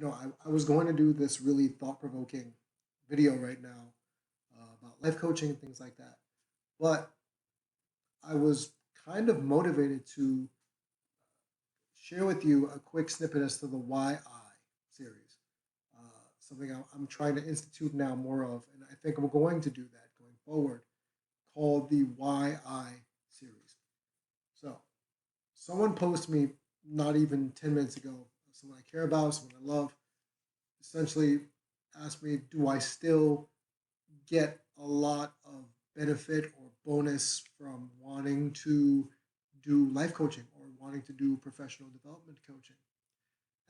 I was going to do this really thought-provoking video right now about life coaching and things like that. But I was kind of motivated to share with you a quick snippet as to the Why I series. Something I'm trying to institute now more of, and I think I'm going to do that going forward, called the Why I series. So, someone posted me not even 10 minutes ago, someone I care about, someone I love, essentially asked me, do I still get a lot of benefit or bonus from wanting to do life coaching or wanting to do professional development coaching?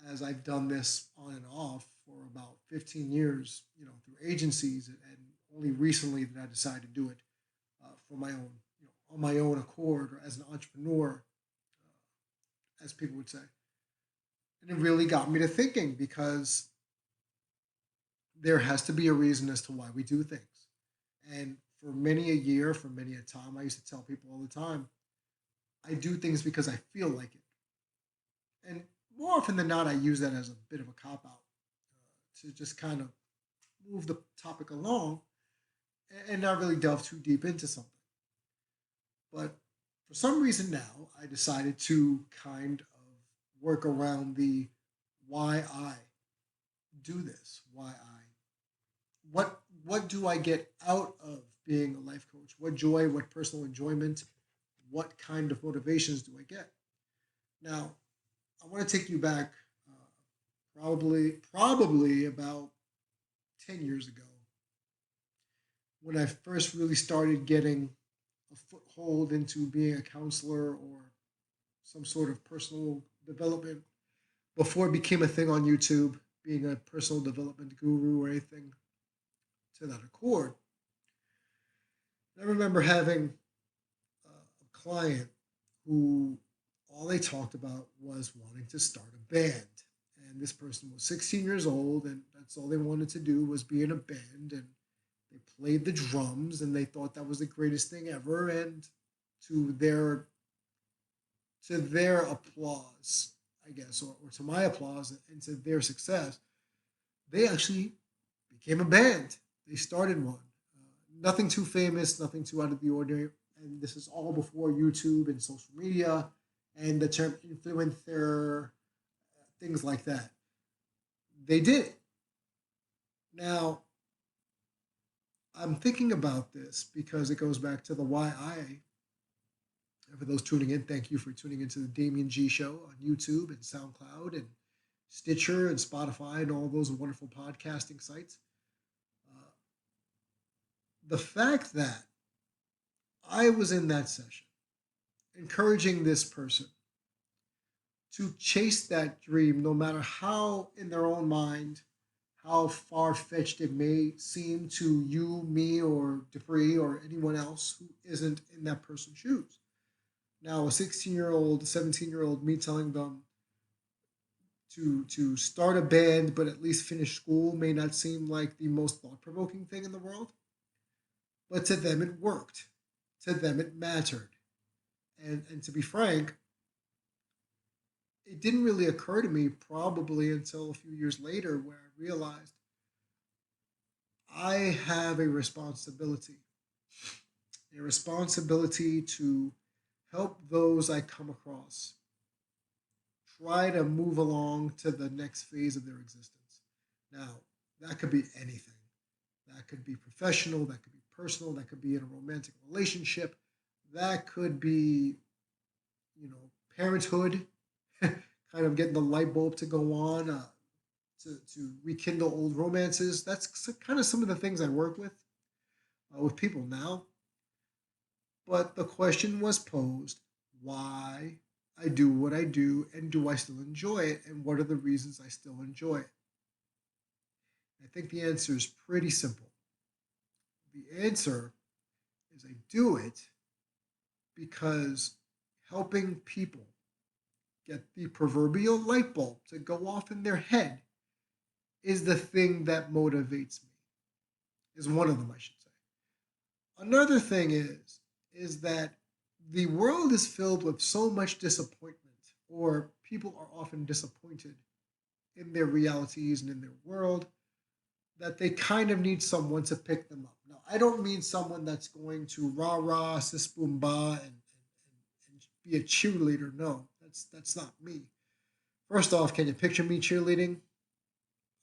As I've done this on and off for about 15 years, through agencies, and only recently that I decided to do it for my own, on my own accord or as an entrepreneur, as people would say. And it really got me to thinking because there has to be a reason as to why we do things. And for many a year, for many a time, I used to tell people all the time, I do things because I feel like it. And more often than not, I use that as a bit of a cop out to just kind of move the topic along and not really delve too deep into something. But for some reason now, I decided to kind of work around the why I do this, what do I get out of being a life coach? What joy, what personal enjoyment, what kind of motivations do I get? Now, I want to take you back probably about 10 years ago when I first really started getting a foothold into being a counselor or some sort of personal development before it became a thing on YouTube, being a personal development guru or anything to that accord. I remember having a client who all they talked about was wanting to start a band. And this person was 16 years old, and that's all they wanted to do was be in a band. And they played the drums, and they thought that was the greatest thing ever. And to their to their applause, I guess, or to my applause and to their success, they actually became a band. They started one. Nothing too famous, nothing too out of the ordinary. And this is all before YouTube and social media and the term influencer, things like that. They did it. Now, I'm thinking about this because it goes back to the why I. And for those tuning in, thank you for tuning into the Damian G Show on YouTube and SoundCloud and Stitcher and Spotify and all those wonderful podcasting sites. Uh, the fact that I was in that session encouraging this person to chase that dream, no matter how, in their own mind, how far fetched it may seem to you, me, or Dupree, or anyone else who isn't in that person's shoes. Now, a 16-year-old, 17-year-old, me telling them to start a band but at least finish school may not seem like the most thought provoking thing in the world, but to them it worked. To them it mattered. And to be frank, it didn't really occur to me probably until a few years later where I realized I have a responsibility to help those I come across try to move along to the next phase of their existence. Now, that could be anything. That could be professional, that could be personal, that could be in a romantic relationship, that could be, parenthood, kind of getting the light bulb to go on, to rekindle old romances. That's kind of some of the things I work with people now. But the question was posed why I do what I do, and do I still enjoy it, and what are the reasons I still enjoy it? I think the answer is pretty simple. The answer is I do it because helping people get the proverbial light bulb to go off in their head is the thing that motivates me. Is one of them, I should say. Another thing is that the world is filled with so much disappointment, or people are often disappointed in their realities and in their world that they kind of need someone to pick them up. Now, I don't mean someone that's going to rah rah, sis boom ba, and be a cheerleader. No, that's not me. First off, can you picture me cheerleading?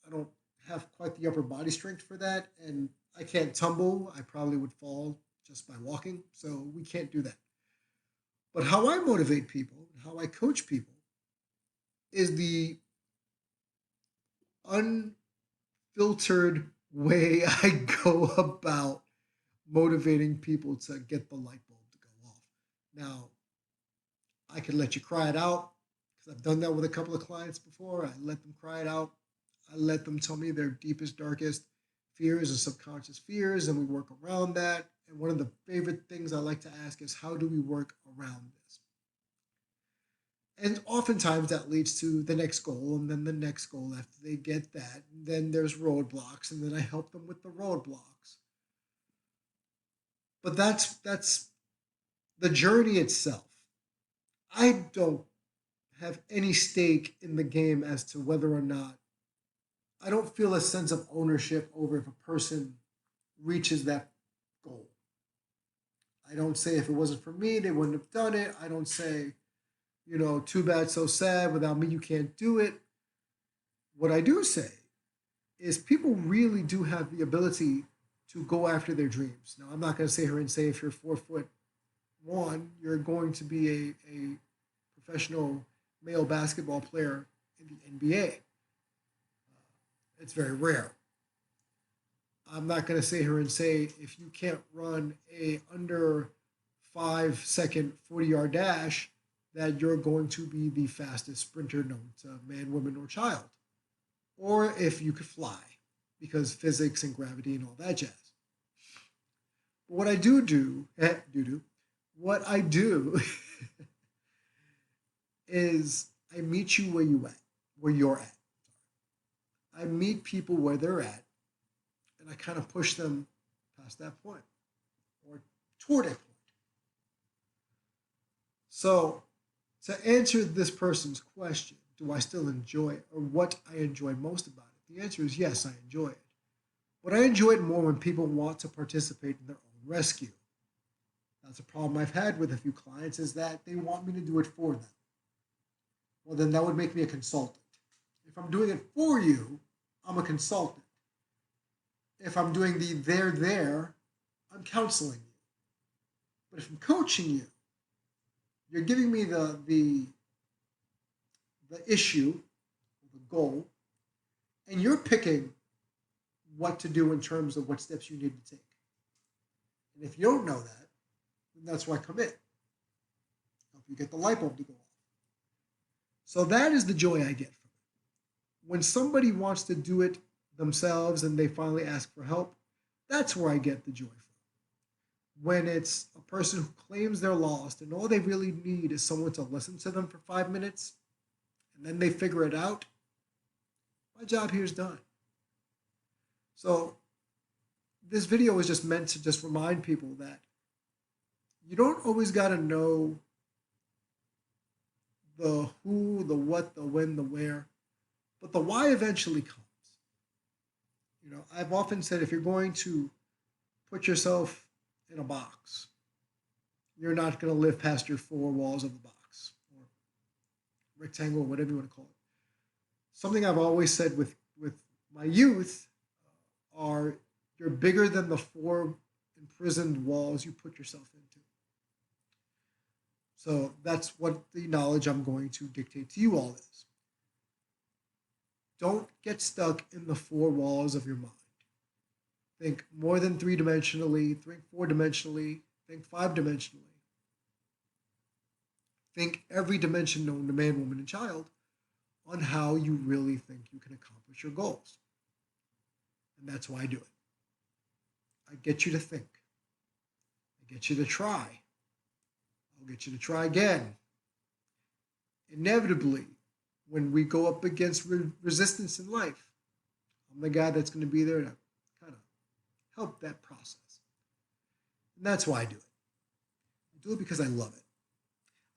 I don't have quite the upper body strength for that, and I can't tumble. I probably would fall just by walking, so we can't do that. But how I motivate people, how I coach people, is the unfiltered way I go about motivating people to get the light bulb to go off. Now, I can let you cry it out because I've done that with a couple of clients before. I let them cry it out. I let them tell me their deepest, darkest fears and subconscious fears, and we work around that. And one of the favorite things I like to ask is, how do we work around this? And oftentimes that leads to the next goal, and then the next goal after they get that. And then there's roadblocks, and then I help them with the roadblocks. But that's the journey itself. I don't have any stake in the game as to whether or not I don't feel a sense of ownership over if a person reaches that goal. I don't say if it wasn't for me, they wouldn't have done it. I don't say, too bad, so sad. Without me, you can't do it. What I do say is people really do have the ability to go after their dreams. Now, I'm not going to sit here and say if you're 4'1", you're going to be a professional male basketball player in the NBA. It's very rare. I'm not going to sit here and say if you can't run a under 5-second 40-yard dash that you're going to be the fastest sprinter known to man, woman, or child. Or if you could fly, because physics and gravity and all that jazz. But what I do, what I do is I meet you where you're at. I meet people where they're at, and I kind of push them past that point or toward a point. So, to answer this person's question, do I still enjoy it, or what I enjoy most about it? The answer is yes, I enjoy it. But I enjoy it more when people want to participate in their own rescue. That's a problem I've had with a few clients, is that they want me to do it for them. Well, then that would make me a consultant. If I'm doing it for you, I'm a consultant. If I'm doing the there, I'm counseling you. But if I'm coaching you, you're giving me the issue, the goal, and you're picking what to do in terms of what steps you need to take. And if you don't know that, then that's why I come in. Help you get the light bulb to go off. So that is the joy I get from it. When somebody wants to do it themselves and they finally ask for help, that's where I get the joy from. When it's a person who claims they're lost and all they really need is someone to listen to them for 5 minutes and then they figure it out, my job here is done. So this video is just meant to just remind people that you don't always got to know the who, the what, the when, the where, but the why eventually comes. I've often said if you're going to put yourself in a box, you're not going to live past your 4 walls of the box or rectangle, whatever you want to call it. Something I've always said with my youth are you're bigger than the 4 imprisoned walls you put yourself into. So that's what the knowledge I'm going to dictate to you all is. Don't get stuck in the 4 walls of your mind. Think more than 3-dimensionally, think 4-dimensionally, think 5-dimensionally. Think every dimension known to man, woman, and child on how you really think you can accomplish your goals. And that's why I do it. I get you to think. I get you to try. I'll get you to try again. Inevitably, when we go up against resistance in life, I'm the guy that's going to be there to kind of help that process. And that's why I do it. I do it because I love it.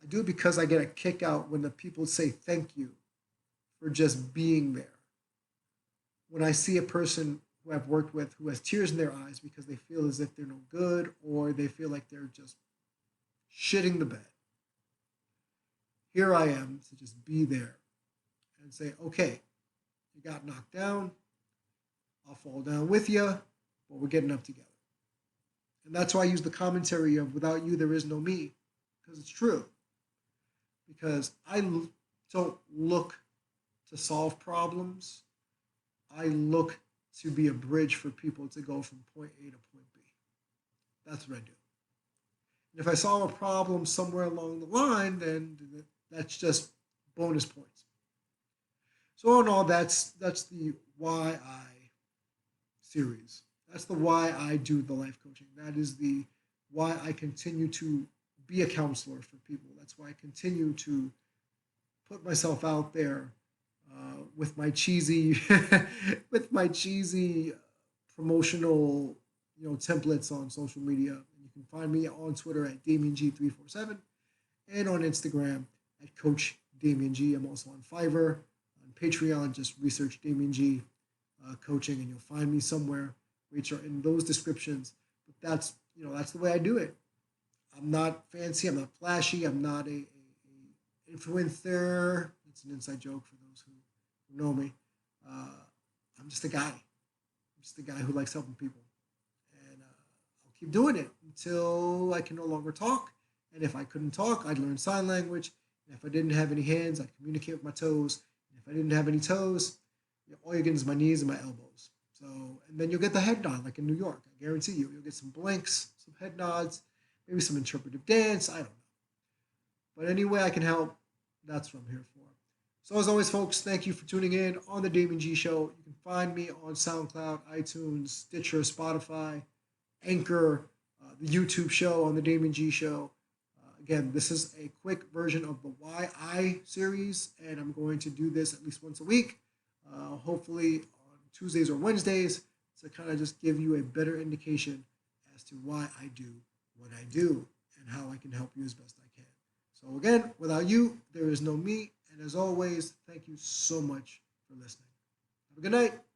I do it because I get a kick out when the people say thank you for just being there. When I see a person who I've worked with who has tears in their eyes because they feel as if they're no good or they feel like they're just shitting the bed, here I am to just be there and say, okay, you got knocked down. I'll fall down with you, but we're getting up together. And that's why I use the commentary of without you, there is no me, because it's true. Because I don't look to solve problems. I look to be a bridge for people to go from point A to point B. That's what I do. And if I solve a problem somewhere along the line, then that's just bonus points. So all in all, that's the why I series. That's the why I do the life coaching. That is the why I continue to be a counselor for people. That's why I continue to put myself out there with my cheesy, with my cheesy promotional, templates on social media. And you can find me on Twitter at DamianG347 and on Instagram at CoachDamianG. I'm also on Fiverr, on Patreon. Just research DamianG coaching, and you'll find me somewhere. Which are in those descriptions. But that's the way I do it. I'm not fancy. I'm not flashy. I'm not a influencer. It's an inside joke for those who know me. I'm just a guy. I'm just a guy who likes helping people. And I'll keep doing it until I can no longer talk. And if I couldn't talk, I'd learn sign language. And if I didn't have any hands, I'd communicate with my toes. And if I didn't have any toes, all you're getting is my knees and my elbows. So, and then you'll get the head nod, like in New York. I guarantee you. You'll get some blinks, some head nods, maybe some interpretive dance. I don't know. But any way I can help, that's what I'm here for. So as always, folks, thank you for tuning in on the Damian G Show. You can find me on SoundCloud, iTunes, Stitcher, Spotify, Anchor, the YouTube show on the Damian G Show. Again, this is a quick version of the Why I series, and I'm going to do this at least once a week, hopefully on Tuesdays or Wednesdays, to kind of just give you a better indication as to why I do what I do and how I can help you as best I can. So again, without you, there is no me. And as always, thank you so much for listening. Have a good night.